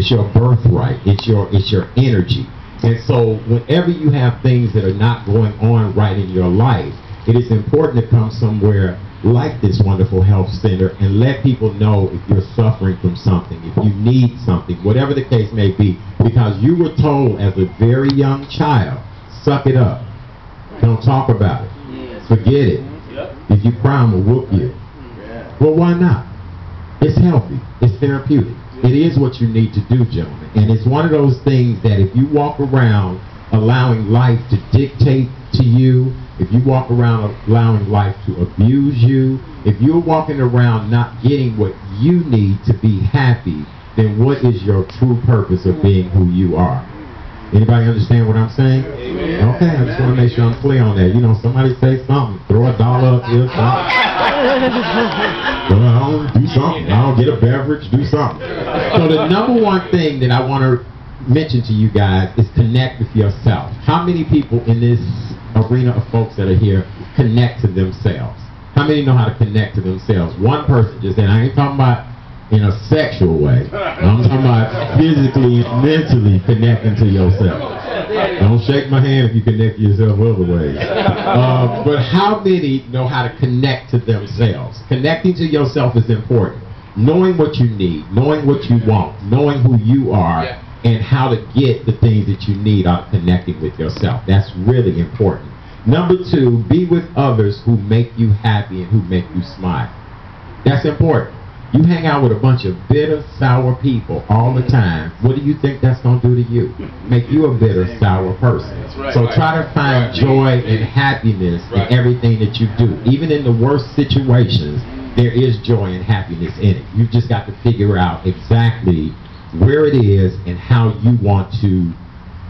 It's your birthright. It's your energy. And so whenever you have things that are not going on right in your life, it is important to come somewhere like this wonderful health center and let people know if you're suffering from something, if you need something, whatever the case may be, because you were told as a very young child, suck it up. Don't talk about it. Forget it. If you cry, I'm going to whoop you. Well, why not? It's healthy. It's therapeutic. It is what you need to do, gentlemen. And it's one of those things that if you walk around allowing life to dictate to you, if you walk around allowing life to abuse you, if you're walking around not getting what you need to be happy, then what is your true purpose of being who you are? Anybody understand what I'm saying? Amen. Okay, I just want to make sure I'm clear on that. You know, somebody say something, throw $1 up here, something. Well, do something. I'll get a beverage, do something. So the number one thing that I want to mention to you guys is connect with yourself. How many people in this arena of folks that are here connect to themselves? How many know how to connect to themselves? One person just said, I ain't talking about in a sexual way. I'm talking about physically and mentally connecting to yourself. Don't shake my hand if you connect to yourself other ways. But how many know how to connect to themselves? Connecting to yourself is important. Knowing what you need, knowing what you want, knowing who you are, and how to get the things that you need out of connecting with yourself. That's really important. Number two, be with others who make you happy and who make you smile. That's important. You hang out with a bunch of bitter, sour people all the time. What do you think that's going to do to you? Make you a bitter, sour person. So try to find joy and happiness in everything that you do. Even in the worst situations, there is joy and happiness in it. You've just got to figure out exactly where it is and how you want to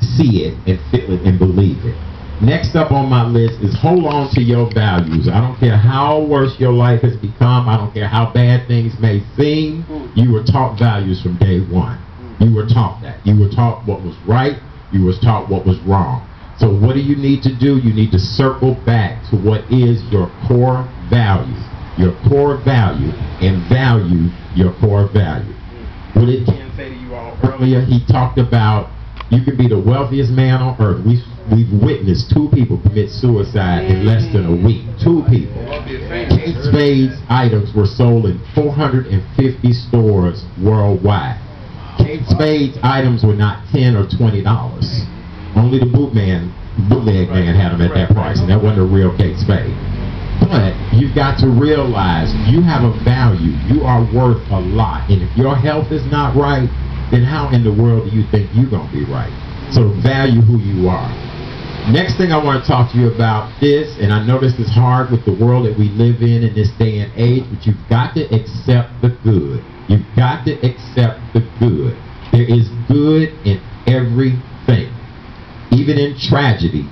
see it and feel it and believe it. Next up on my list is hold on to your values. I don't care how worse your life has become. I don't care how bad things may seem. You were taught values from day one. You were taught that. You were taught what was right. You were taught what was wrong. So what do you need to do? You need to circle back to what is your core value. Your core value, and value your core value. What did Ken say to you all earlier? He talked about you could be the wealthiest man on earth. We've witnessed 2 people commit suicide in less than a week. 2 people. Kate Spade's items were sold in 450 stores worldwide. Kate Spade's items were not $10 or $20. Only the bootleg man had them at that price, and that wasn't a real Kate Spade. But you've got to realize you have a value. You are worth a lot. And if your health is not right, then how in the world do you think you're going to be right? So value who you are. Next thing I want to talk to you about this, and I know this is hard with the world that we live in this day and age, but you've got to accept the good. You've got to accept the good. There is good in everything. Even in tragedy,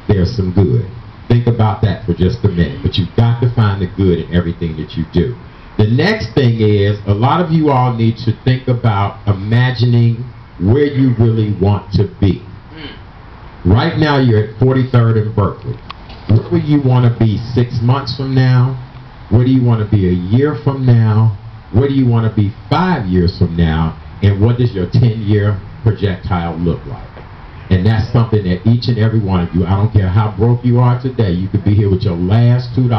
there's some good. Think about that for just a minute. But you've got to find the good in everything that you do. The next thing is, a lot of you all need to think about imagining where you really want to be. Right now, you're at 43rd and Berkeley. Where do you want to be 6 months from now? Where do you want to be a year from now? Where do you want to be 5 years from now? And what does your 10-year projectile look like? And that's something that each and every one of you, I don't care how broke you are today, you could be here with your last $2.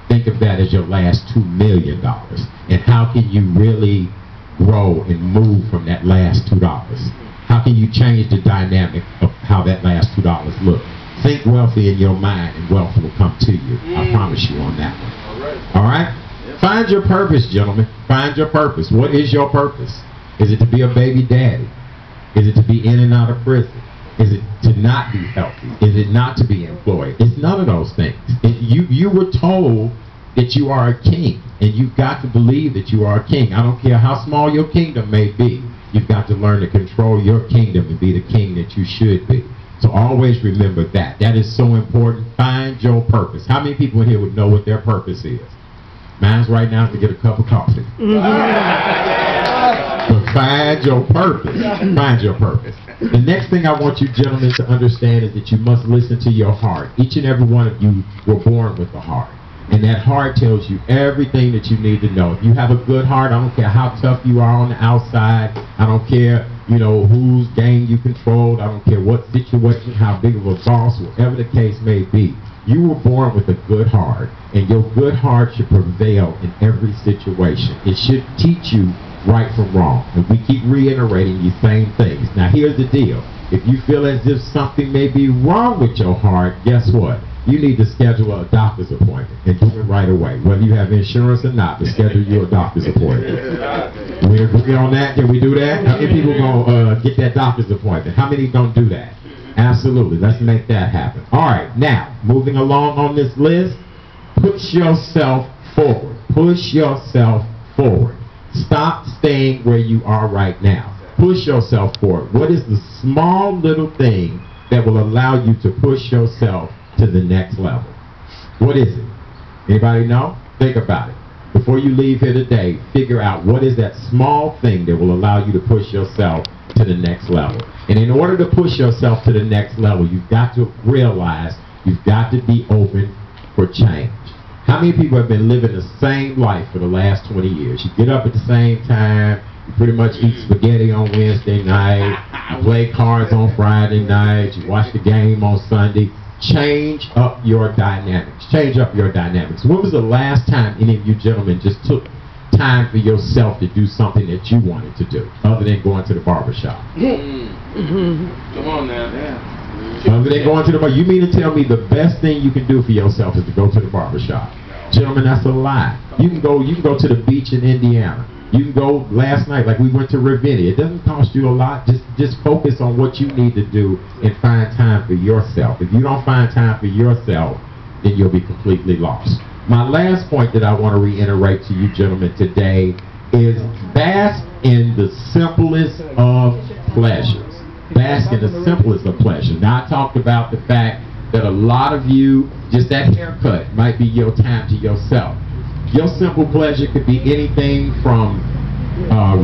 Think of that as your last $2 million. And how can you really grow and move from that last $2? How can you change the dynamic of how that last $2 looks? Think wealthy in your mind and wealth will come to you. I promise you on that one. All right? Find your purpose, gentlemen. Find your purpose. What is your purpose? Is it to be a baby daddy? Is it to be in and out of prison? Is it to not be healthy? Is it not to be employed? It's none of those things. You were told that you are a king, and you've got to believe that you are a king. I don't care how small your kingdom may be. You've got to learn to control your kingdom and be the king that you should be. So always remember that. That is so important. Find your purpose. How many people in here would know what their purpose is? Mine's right now to get a cup of coffee. But find your purpose. Find your purpose. The next thing I want you gentlemen to understand is that you must listen to your heart. Each and every one of you were born with a heart. And that heart tells you everything that you need to know. If you have a good heart, I don't care how tough you are on the outside. I don't care, you know, whose game you controlled. I don't care what situation, how big of a boss, whatever the case may be. You were born with a good heart, and your good heart should prevail in every situation. It should teach you right from wrong. And we keep reiterating these same things. Now, here's the deal. If you feel as if something may be wrong with your heart, guess what? You need to schedule a doctor's appointment and do it right away. Whether you have insurance or not, to schedule you a doctor's appointment. We agree on that? Can we do that? How many people going to get that doctor's appointment? How many don't do that? Absolutely. Let's make that happen. All right. Now, moving along on this list, push yourself forward. Push yourself forward. Stop staying where you are right now. Push yourself forward. What is the small little thing that will allow you to push yourself to the next level? What is it? Anybody know? Think about it. Before you leave here today, figure out what is that small thing that will allow you to push yourself to the next level. And in order to push yourself to the next level, you've got to realize you've got to be open for change. How many people have been living the same life for the last 20 years? You get up at the same time, you pretty much eat spaghetti on Wednesday night, you play cards on Friday night, you watch the game on Sunday. Change up your dynamics. Change up your dynamics. When was the last time any of you gentlemen just took time for yourself to do something that you wanted to do, other than going to the barbershop? Come on now. Yeah. Other than going to the bar, you mean to tell me the best thing you can do for yourself is to go to the barbershop? No. Gentlemen, that's a lie. You can go to the beach in Indiana. You can go last night, like we went to Ravinia. It doesn't cost you a lot. Just focus on what you need to do and find time for yourself. If you don't find time for yourself, then you'll be completely lost. My last point that I want to reiterate to you gentlemen today is bask in the simplest of pleasures. Bask in the simplest of pleasures. Now, I talked about the fact that a lot of you, just that haircut might be your time to yourself. Your simple pleasure could be anything from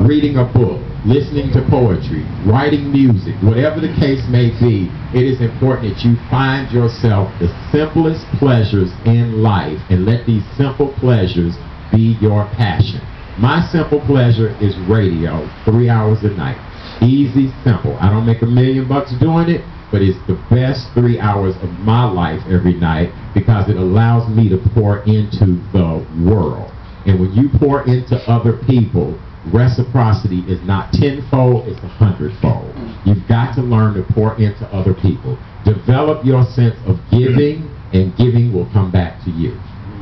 reading a book, listening to poetry, writing music, whatever the case may be. It is important that you find yourself the simplest pleasures in life and let these simple pleasures be your passion. My simple pleasure is radio, 3 hours a night. Easy, simple. I don't make $1 million doing it, but it's the best 3 hours of my life every night because it allows me to pour into the world. And when you pour into other people, reciprocity is not tenfold, it's 100-fold. You've got to learn to pour into other people. Develop your sense of giving, and giving will come back to you.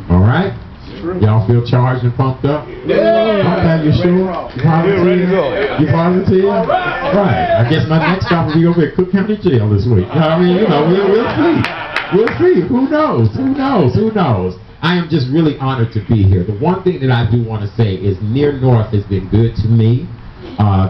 All right? Y'all feel charged and pumped up? Yeah. Okay, you sure? You positive? You positive? Right. I guess my next stop will be over at Cook County Jail this week. You know what I mean? You know, we'll see. We'll see. Who knows? Who knows? Who knows? I am just really honored to be here. The one thing that I do want to say is Near North has been good to me.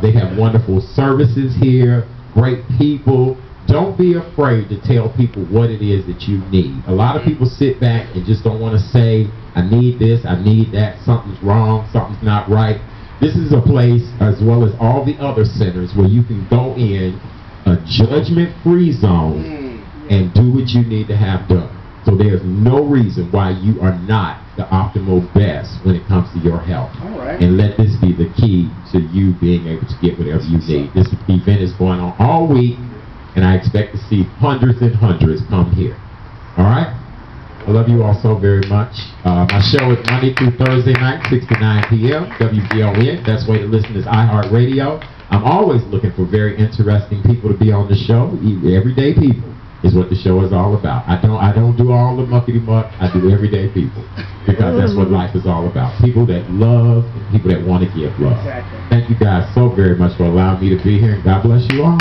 They have wonderful services here, great people. Don't be afraid to tell people what it is that you need. A lot of people sit back and just don't want to say, I need this, I need that, something's wrong, something's not right. This is a place, as well as all the other centers, where you can go in a judgment-free zone and do what you need to have done. So there's no reason why you are not the optimal best when it comes to your health. And let this be the key to you being able to get whatever you need. This event is going on all week, and I expect to see hundreds and hundreds come here. All right? I love you all so very much. My show is Monday through Thursday night, 6 to 9 p.m., WVON. Best way to listen is iHeartRadio. I'm always looking for very interesting people to be on the show. Everyday people is what the show is all about. I don't do all the muckety-muck. I do everyday people, because that's what life is all about. People that love and people that want to give love. Thank you guys so very much for allowing me to be here, and God bless you all.